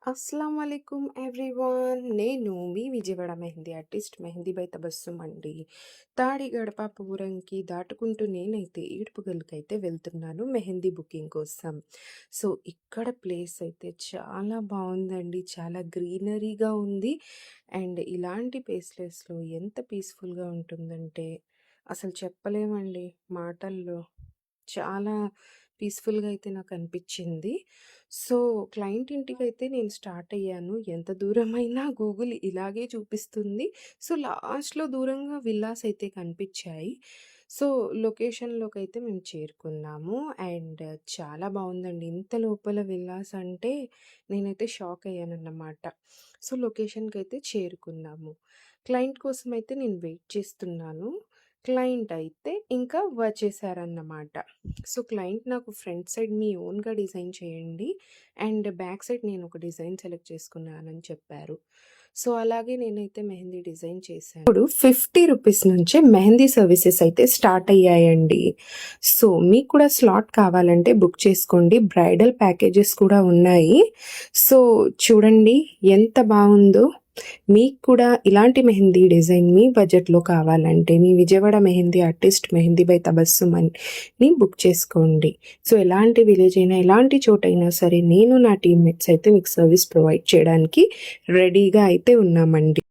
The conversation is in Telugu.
అస్సలం వాలేకుం ఎవ్రీవన్. నేను మీ విజయవాడ మెహందీ ఆర్టిస్ట్ మెహందీ బై తబస్సుమ్ అండి. తాడి గడప పూరంకి దాటుకుంటూ నేనైతే ఈడుపుగల్లుకైతే వెళ్తున్నాను మెహందీ బుకింగ్ కోసం. సో ఇక్కడ ప్లేస్ అయితే చాలా బాగుందండి, చాలా గ్రీనరీగా ఉంది. అండ్ ఇలాంటి ప్లేసెస్లో ఎంత పీస్ఫుల్గా ఉంటుందంటే అసలు చెప్పలేమండి మాటల్లో. చాలా పీస్ఫుల్గా అయితే నాకు అనిపించింది. సో క్లయింట్ ఇంటికైతే నేను స్టార్ట్ అయ్యాను. ఎంత దూరమైనా గూగుల్ ఇలాగే చూపిస్తుంది. సో లాస్ట్‌లో దూరంగా విల్లాస్ అయితే కనిపించాయి. సో లొకేషన్‌లోకైతే మేము చేరుకున్నాము. అండ్ చాలా బాగుందండి. ఇంత లోపల విల్లాస్ అంటే నేనైతే షాక్ అయ్యానన్నమాట. సో లొకేషన్‌కైతే చేరుకున్నాము. క్లయింట్ కోసం అయితే నేను వెయిట్ చేస్తున్నాను. క్లయింట్ అయితే ఇంకా వచ్చేసారన్నమాట. సో క్లయింట్ నాకు ఫ్రంట్ సైడ్ మీ ఓన్‌గా డిజైన్ చేయండి అండ్ బ్యాక్ సైడ్ నేను ఒక డిజైన్ సెలెక్ట్ చేసుకున్నానని చెప్పారు. సో అలాగే నేనైతే మెహందీ డిజైన్ చేశాను. ఇప్పుడు 50 రూపీస్ నుంచే మెహందీ సర్వీసెస్ అయితే స్టార్ట్ అయ్యాయండి. సో మీకు కూడా స్లాట్ కావాలంటే బుక్ చేసుకోండి. బ్రైడల్ ప్యాకేజెస్ కూడా ఉన్నాయి. సో చూడండి ఎంత బాగుందో. మీకు కూడా ఇలాంటి మెహందీ డిజైన్ మీ బడ్జెట్లో కావాలంటే మీ విజయవాడ మెహందీ ఆర్టిస్ట్ మెహందీ బై తబస్సుమ్ అని బుక్ చేసుకోండి. సో ఎలాంటి విలేజ్ అయినా ఎలాంటి చోటైనా సరే నేను నా టీమ్మేట్స్ అయితే మీకు సర్వీస్ ప్రొవైడ్ చేయడానికి రెడీగా అయితే ఉన్నామండి.